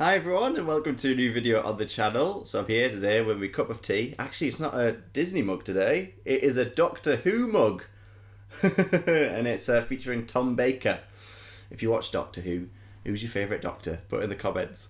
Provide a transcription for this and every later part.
Hi everyone and welcome to a new video on the channel. So I'm here today with my cup of tea. Actually, it's not a Disney mug today. It is a Doctor Who mug. And it's featuring Tom Baker. If you watch Doctor Who, who's your favourite Doctor? Put in the comments.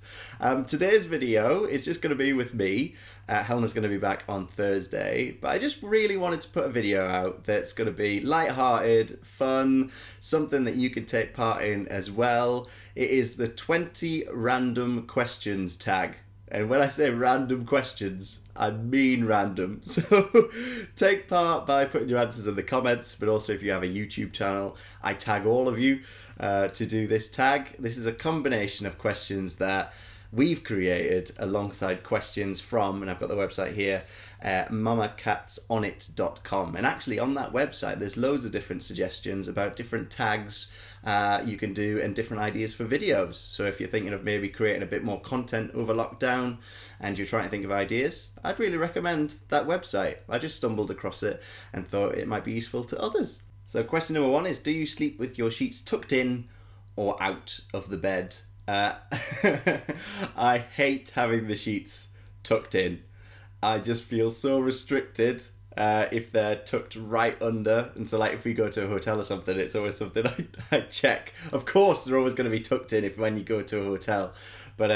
Today's video is just going to be with me. Helena's going to be back on Thursday. But I just really wanted to put a video out that's going to be light-hearted, fun, something that you can take part in as well. It is the 20 random questions tag. And when I say random questions, I mean random. So take part by putting your answers in the comments, but also if you have a YouTube channel, I tag all of you to do this tag. This is a combination of questions that we've created alongside questions from, and I've got the website here, mamacatsonit.com. And actually on that website, there's loads of different suggestions about different tags you can do and different ideas for videos. So if you're thinking of maybe creating a bit more content over lockdown and you're trying to think of ideas, I'd really recommend that website. I just stumbled across it and thought it might be useful to others. So question number 1 is, do you sleep with your sheets tucked in or out of the bed? I hate having the sheets tucked in. I just feel so restricted if they're tucked right under. And so like if we go to a hotel or something, it's always something I check. Of course, they're always going to be tucked in when you go to a hotel. But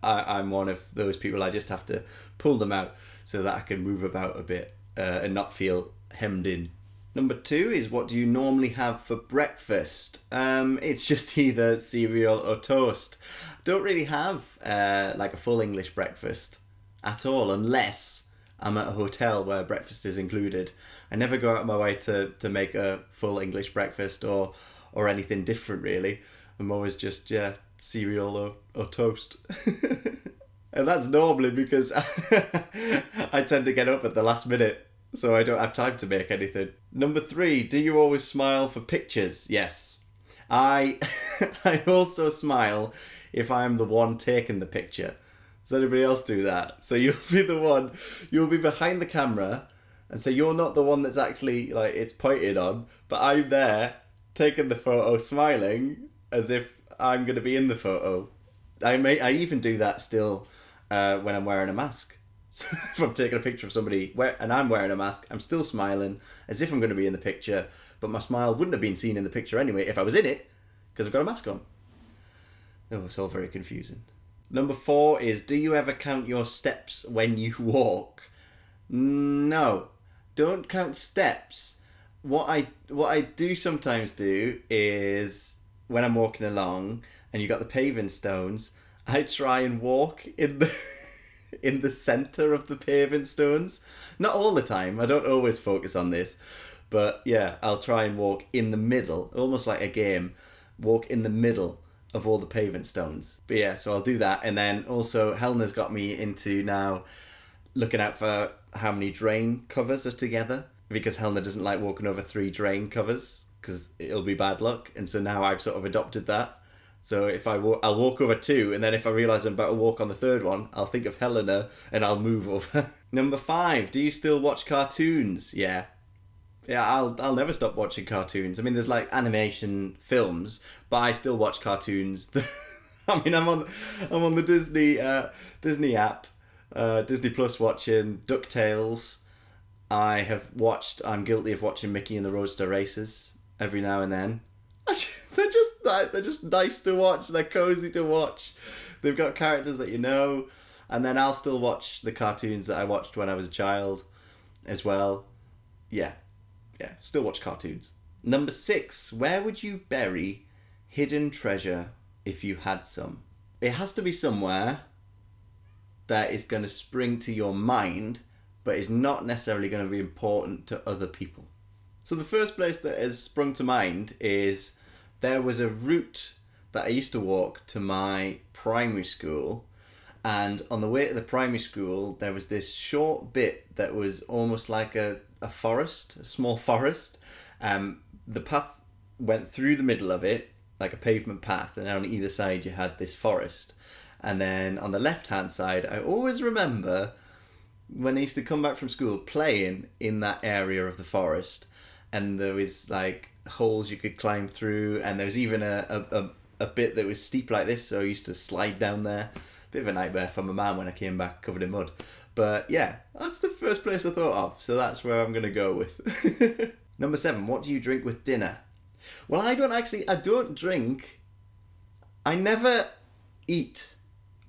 I'm one of those people, I just have to pull them out so that I can move about a bit and not feel hemmed in. Number 2 is, what do you normally have for breakfast? It's just either cereal or toast. Don't really have like a full English breakfast at all, unless I'm at a hotel where breakfast is included. I never go out of my way to make a full English breakfast or anything different really. I'm always just, cereal or toast. And that's normally because I tend to get up at the last minute, so I don't have time to make anything. Number 3, do you always smile for pictures? Yes. I also smile if I'm the one taking the picture. Does anybody else do that? So you'll be behind the camera, and so you're not the one that's actually, like, it's pointed on, but I'm there taking the photo, smiling, as if I'm going to be in the photo. I even do that still when I'm wearing a mask. So if I'm taking a picture of somebody and I'm wearing a mask, I'm still smiling as if I'm going to be in the picture, but my smile wouldn't have been seen in the picture anyway if I was in it, because I've got a mask on. Oh, it's all very confusing. Number 4 is, do you ever count your steps when you walk? No, don't count steps. What I do sometimes do is, when I'm walking along and you got the paving stones, I try and walk in the center of the paving stones. Not all the time, I don't always focus on this, but yeah, I'll try and walk in the middle, almost like a game, walk in the middle of all the paving stones. But yeah, so I'll do that. And then also Helena's got me into now looking out for how many drain covers are together, because Helena doesn't like walking over 3 drain covers because it'll be bad luck. And so now I've sort of adopted that. So if I'll walk over 2, and then if I realise I'm about to walk on the 3rd one, I'll think of Helena and I'll move over. Number 5, do you still watch cartoons? Yeah, I'll never stop watching cartoons. I mean, there's like animation films, but I still watch cartoons. I mean, I'm on the Disney app, Disney Plus, watching DuckTales. I'm guilty of watching Mickey and the Roadster Racers every now and then. They're just nice to watch. They're cozy to watch. They've got characters that you know. And then I'll still watch the cartoons that I watched when I was a child as well. Yeah, still watch cartoons. Number 6, where would you bury hidden treasure if you had some? It has to be somewhere that is going to spring to your mind, but is not necessarily going to be important to other people. So the first place that has sprung to mind is, there was a route that I used to walk to my primary school, and on the way to the primary school there was this short bit that was almost like a forest, a small forest. The path went through the middle of it, like a pavement path, and on either side you had this forest. And then on the left hand side, I always remember when I used to come back from school playing in that area of the forest, and there was like holes you could climb through, and there was even a bit that was steep like this, so I used to slide down there. bit of a nightmare for my mum when I came back covered in mud. But yeah, that's the first place I thought of, so that's where I'm going to go with. Number 7, what do you drink with dinner? Well, I don't drink. I never eat,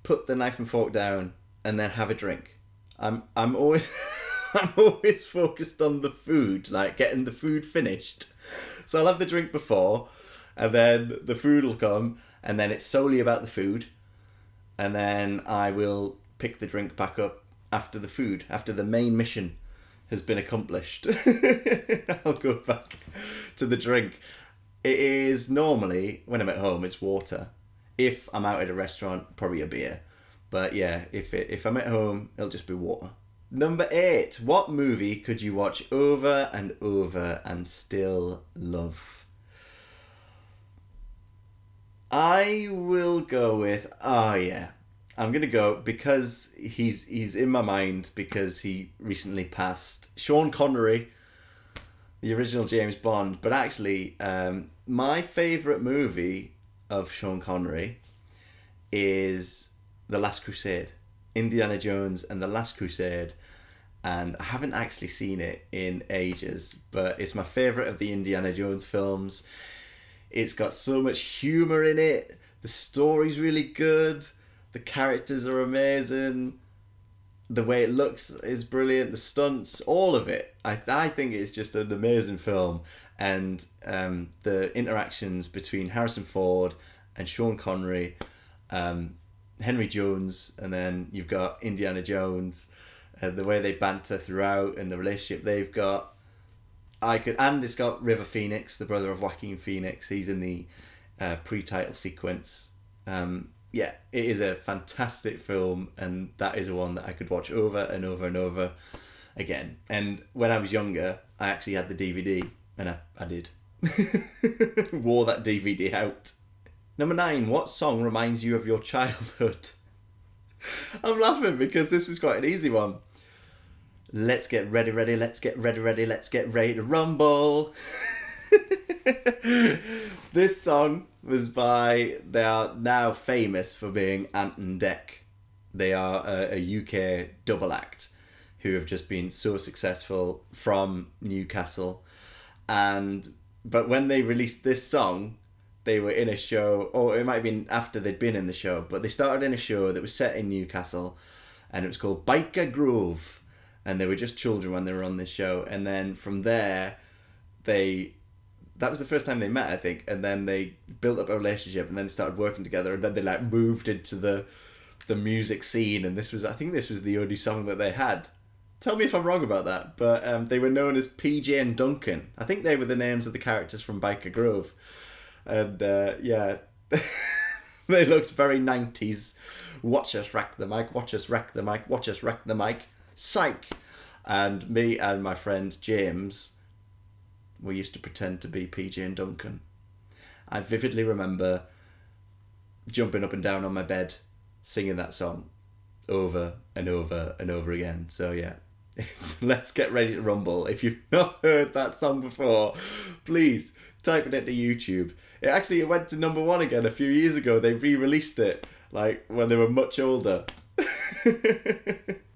put the knife and fork down, and then have a drink. I'm always I'm always focused on the food, like getting the food finished. So I'll have the drink before, and then the food will come, and then it's solely about the food, and then I will pick the drink back up after the food, after the main mission has been accomplished. I'll go back to the drink. It is normally, when I'm at home, it's water. If I'm out at a restaurant, probably a beer. But yeah, if I'm at home, it'll just be water. Number 8, what movie could you watch over and over and still love? I will go with, I'm going to go, because he's in my mind, because he recently passed, Sean Connery, the original James Bond. But actually, my favourite movie of Sean Connery is The Last Crusade. Indiana Jones and The Last Crusade. And I haven't actually seen it in ages, but it's my favourite of the Indiana Jones films. It's got so much humour in it. The story's really good. The characters are amazing. The way it looks is brilliant. The stunts, all of it. I think it's just an amazing film. And the interactions between Harrison Ford and Sean Connery, Henry Jones, and then you've got Indiana Jones, the way they banter throughout and the relationship they've got. And it's got River Phoenix, the brother of Joaquin Phoenix. He's in the pre-title sequence. Yeah, it is a fantastic film, and that is one that I could watch over and over and over again. And when I was younger, I actually had the DVD, and I did. Wore that DVD out. Number 9, what song reminds you of your childhood? I'm laughing because this was quite an easy one. Let's get ready, let's get ready, let's get ready to rumble. This song was they are now famous for being Ant and Dec. They are a UK double act who have just been so successful from Newcastle. But when they released this song, they were in a show, or it might have been after they'd been in the show, but they started in a show that was set in Newcastle, and it was called Byker Grove, and they were just children when they were on this show. And then from there, that was the first time they met, I think, and then they built up a relationship, and then started working together, and then they moved into the music scene, and I think this was the only song that they had. Tell me if I'm wrong about that, but they were known as PJ and Duncan. I think they were the names of the characters from Byker Grove. And yeah, they looked very 90s. Watch us rack the mic, watch us rack the mic, watch us rack the mic. Psych! And me and my friend James, we used to pretend to be PJ and Duncan. I vividly remember jumping up and down on my bed, singing that song over and over and over again. So yeah, Let's Get Ready to Rumble. If you've not heard that song before, please type it into YouTube. It went to number 1 again a few years ago. They re-released it, when they were much older.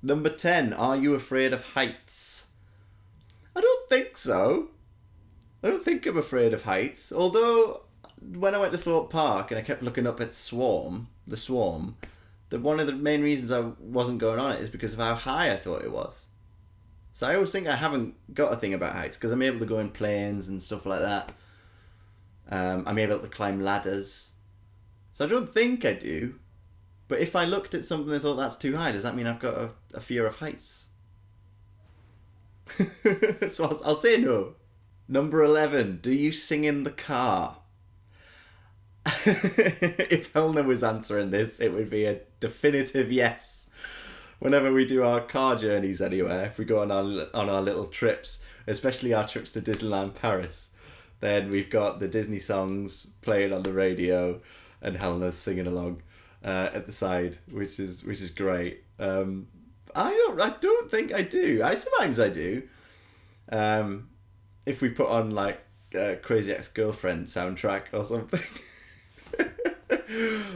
Number 10, are you afraid of heights? I don't think so. I don't think I'm afraid of heights. Although, when I went to Thorpe Park and I kept looking up at the Swarm, one of the main reasons I wasn't going on it is because of how high I thought it was. So I always think I haven't got a thing about heights, because I'm able to go in planes and stuff like that. I'm able to climb ladders. So I don't think I do. But if I looked at something and thought that's too high, does that mean I've got a fear of heights? So I'll say no. Number 11, do you sing in the car? If Helena was answering this, it would be a definitive yes. Whenever we do our car journeys anywhere, if we go on our little trips, especially our trips to Disneyland Paris, then we've got the Disney songs playing on the radio and Helena's singing along at the side, which is great. I don't think I do. Sometimes I do. If we put on Crazy Ex-Girlfriend soundtrack or something.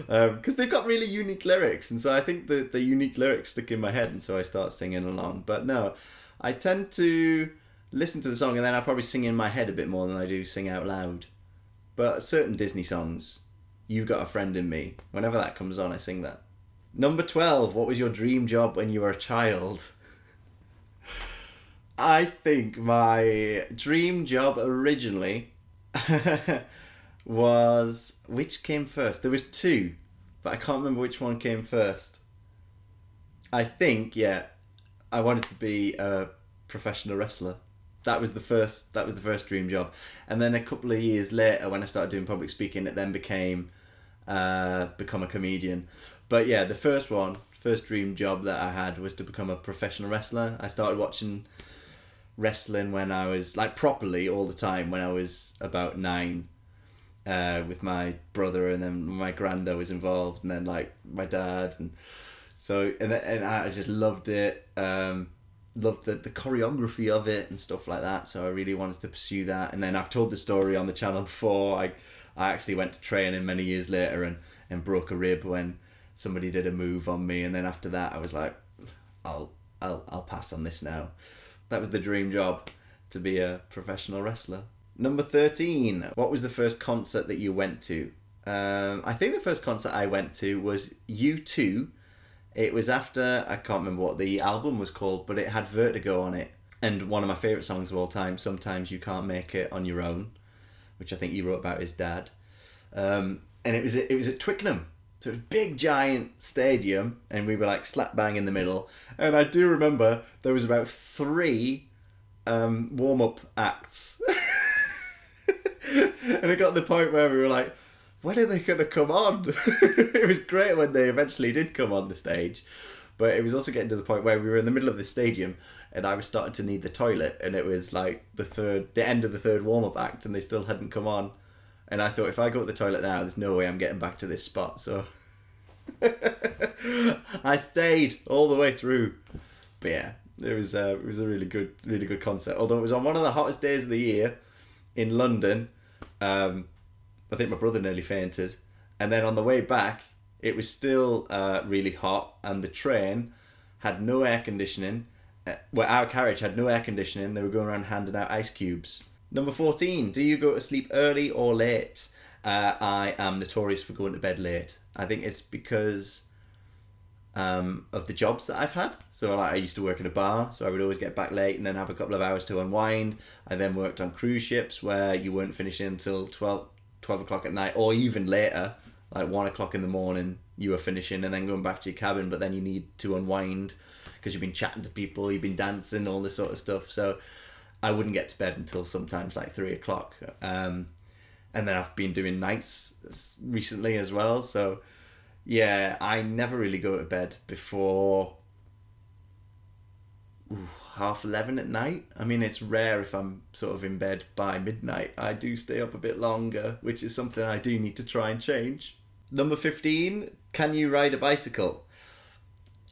Because they've got really unique lyrics, and so I think the unique lyrics stick in my head, and so I start singing along. But no, I tend to listen to the song, and then I probably sing in my head a bit more than I do sing out loud. But certain Disney songs, You've Got a Friend in Me, whenever that comes on, I sing that. Number 12, what was your dream job when you were a child? I think my dream job originally was... Which came first? There was two, but I can't remember which one came first. I think, yeah, I wanted to be a professional wrestler. That was the first dream job. And then a couple of years later, when I started doing public speaking, it then become a comedian. But yeah, the first dream job that I had was to become a professional wrestler. I started watching wrestling when I was, like, properly all the time when I was about 9, with my brother, and then my granddad was involved, and then, like, my dad, and I just loved it. Loved the choreography of it and stuff like that, so I really wanted to pursue that. And then I've told the story on the channel before. I actually went to training many years later and broke a rib when somebody did a move on me, and then after that I was like, I'll pass on this now. That was the dream job, to be a professional wrestler. Number 13, what was the first concert that you went to? I think the first concert I went to was U2. It was after, I can't remember what the album was called, but it had Vertigo on it. And one of my favourite songs of all time, Sometimes You Can't Make It on Your Own, which I think he wrote about his dad. And it was at Twickenham. So it was a big, giant stadium, and we were like slap bang in the middle. And I do remember there was about 3 warm-up acts. And it got to the point where we were like, when are they going to come on? It was great when they eventually did come on the stage. But it was also getting to the point where we were in the middle of the stadium and I was starting to need the toilet, and it was like the end of the third warm-up act and they still hadn't come on. And I thought, if I go to the toilet now, there's no way I'm getting back to this spot. So I stayed all the way through. But yeah, it was a really good concert. Although it was on one of the hottest days of the year in London. I think my brother nearly fainted. And then on the way back, it was still really hot, and the train had no air conditioning. Well, our carriage had no air conditioning. They were going around handing out ice cubes. Number 14, do you go to sleep early or late? I am notorious for going to bed late. I think it's because of the jobs that I've had. So like, I used to work in a bar, so I would always get back late and then have a couple of hours to unwind. I then worked on cruise ships where you weren't finishing until 12 o'clock at night, or even later, like 1 o'clock in the morning you were finishing and then going back to your cabin, but then you need to unwind because you've been chatting to people, you've been dancing, all this sort of stuff. So I wouldn't get to bed until sometimes like 3 o'clock. And then I've been doing nights recently as well. So yeah, I never really go to bed before 11:30 at night. I mean, it's rare if I'm sort of in bed by midnight. I do stay up a bit longer, which is something I do need to try and change. Number 15, can you ride a bicycle?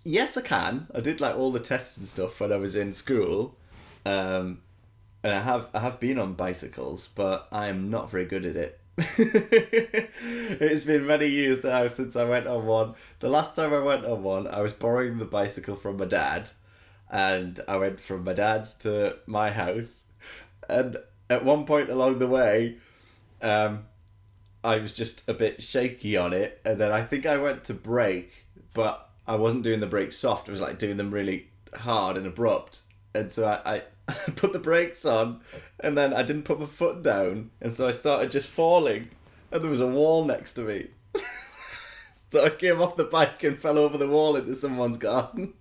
Yes, I can. I did like all the tests and stuff when I was in school. And I have been on bicycles, but I am not very good at it. It's been many years now since I went on one. The last time I went on one, I was borrowing the bicycle from my dad, and I went from my dad's to my house, and at one point along the way, I was just a bit shaky on it, and then I think I went to brake, but I wasn't doing the brakes soft. I was like doing them really hard and abrupt, and so I put the brakes on, and then I didn't put my foot down, and so I started just falling, and there was a wall next to me. So I came off the bike and fell over the wall into someone's garden.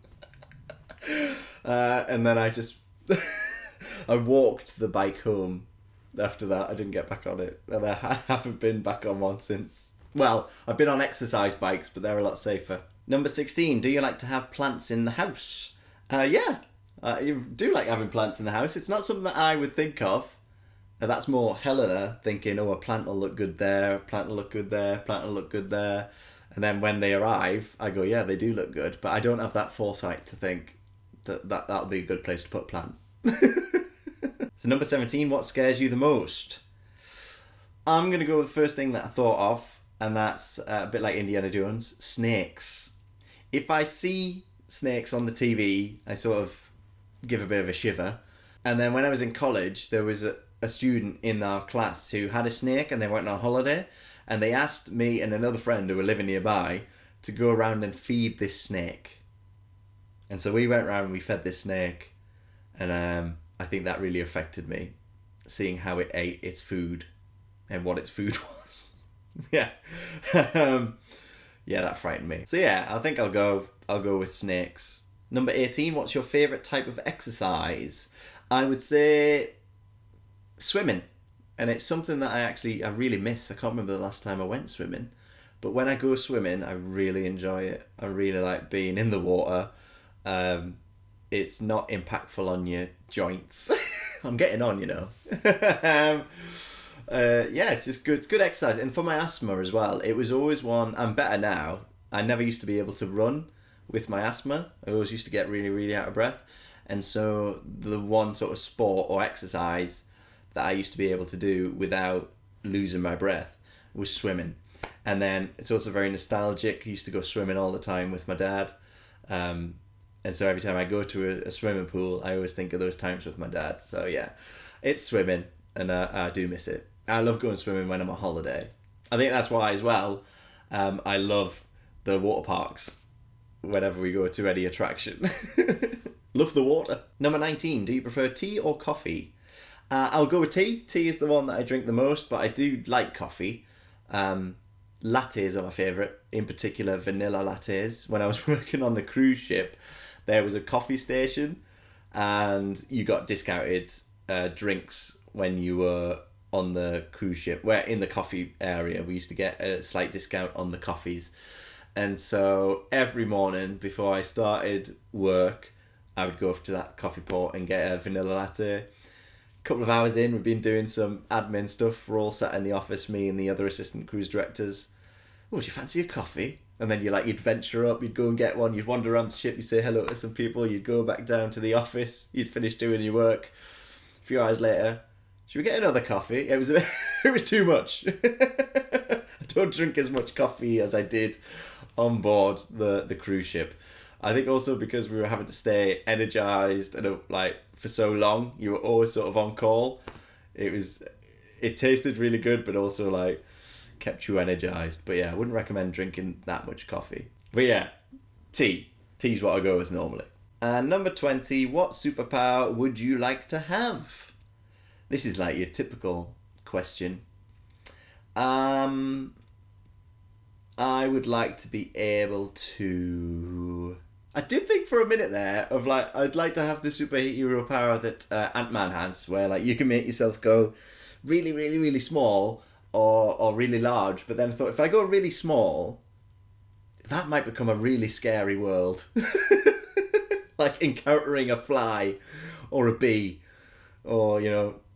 And then I just I walked the bike home after that. I didn't get back on it, and I haven't been back on one since. Well, I've been on exercise bikes, but they're a lot safer. Number 16, do you like to have plants in the house? Yeah. You do like having plants in the house. It's not something that I would think of. That's more Helena thinking, oh, a plant will look good there, a plant will look good there, a plant will look good there. And then when they arrive, I go, yeah, they do look good. But I don't have that foresight to think that'll be a good place to put a plant. So number 17, what scares you the most? I'm going to go with the first thing that I thought of, and that's a bit like Indiana Jones, snakes. If I see snakes on the TV, I sort of give a bit of a shiver. And then when I was in college, there was a student in our class who had a snake and they went on holiday, and they asked me and another friend who were living nearby to go around and feed this snake. And so we went around and we fed this snake, and I think that really affected me, seeing how it ate its food and what its food was. Yeah. Yeah, that frightened me. So yeah, I think I'll go with snakes. Number 18, what's your favourite type of exercise? I would say swimming. And it's something that I really miss. I can't remember the last time I went swimming. But when I go swimming, I really enjoy it. I really like being in the water. It's not impactful on your joints. I'm getting on, you know. Yeah, it's just good. It's good exercise. And for my asthma as well, it was always one. I'm better now. I never used to be able to run with my asthma. I always used to get really, really out of breath. And so the one sort of sport or exercise that I used to be able to do without losing my breath was swimming. And then it's also very nostalgic. I used to go swimming all the time with my dad. And so every time I go to a swimming pool, I always think of those times with my dad. So yeah, it's swimming, and I do miss it. I love going swimming when I'm on holiday. I think that's why as well, I love the water parks whenever we go to any attraction. Love the water. Number 19, do you prefer tea or coffee? I'll go with tea. Tea is the one that I drink the most, but I do like coffee. Lattes are my favourite, in particular vanilla lattes. When I was working on the cruise ship, there was a coffee station, and you got discounted drinks when you were on the cruise ship. Where in the coffee area, we used to get a slight discount on the coffees. And so every morning before I started work, I would go up to that coffee pot and get a vanilla latte. A couple of hours in, we've been doing some admin stuff. We're all sat in the office, me and the other assistant cruise directors. Oh, do you fancy a coffee? And then you'd venture up, you'd go and get one, you'd wander around the ship, you'd say hello to some people, you'd go back down to the office, you'd finish doing your work. A few hours later, should we get another coffee? It was it was too much. I don't drink as much coffee as I did on board the cruise ship. I think also because we were having to stay energized and for so long, you were always sort of on call. It tasted really good, but also kept you energized. But yeah, I wouldn't recommend drinking that much coffee. But yeah, tea. Tea's what I go with normally. And number 20, what superpower would you like to have? This is like your typical question. I would like to be able to... I did think for a minute there of I'd like to have the superhero power that Ant-Man has, where you can make yourself go really, really, really small or really large. But then I thought, if I go really small, that might become a really scary world. Like encountering a fly or a bee, or,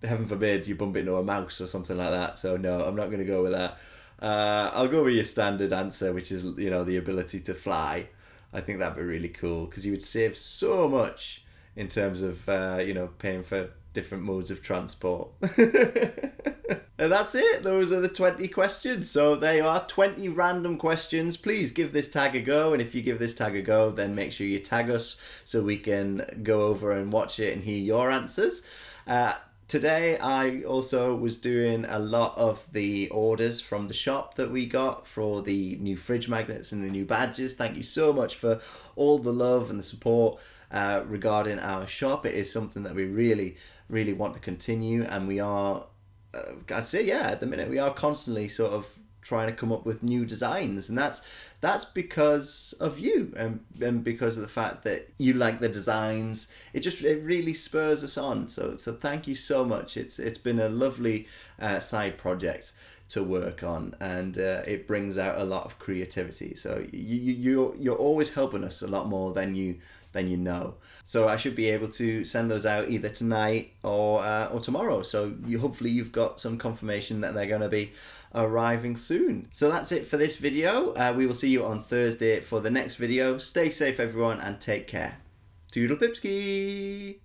heaven forbid, you bump into a mouse or something like that. So no, I'm not going to go with that. I'll go with your standard answer, which is, the ability to fly. I think that'd be really cool, because you would save so much in terms of, paying for different modes of transport. And that's it. Those are the 20 questions. So there you are, 20 random questions. Please give this tag a go. And if you give this tag a go, then make sure you tag us so we can go over and watch it and hear your answers. Today, I also was doing a lot of the orders from the shop that we got for the new fridge magnets and the new badges. Thank you so much for all the love and the support regarding our shop. It is something that we really, really want to continue, and we are, I'd say, at the minute, we are constantly sort of trying to come up with new designs, and that's because of you and because of the fact that you like the designs. It really spurs us on, so thank you so much. It's been a lovely side project to work on, and it brings out a lot of creativity, so you're always helping us a lot more than you know. So I should be able to send those out either tonight or tomorrow. So hopefully you've got some confirmation that they're going to be arriving soon. So that's it for this video. We will see you on Thursday for the next video. Stay safe, everyone, and take care. Toodle pipski!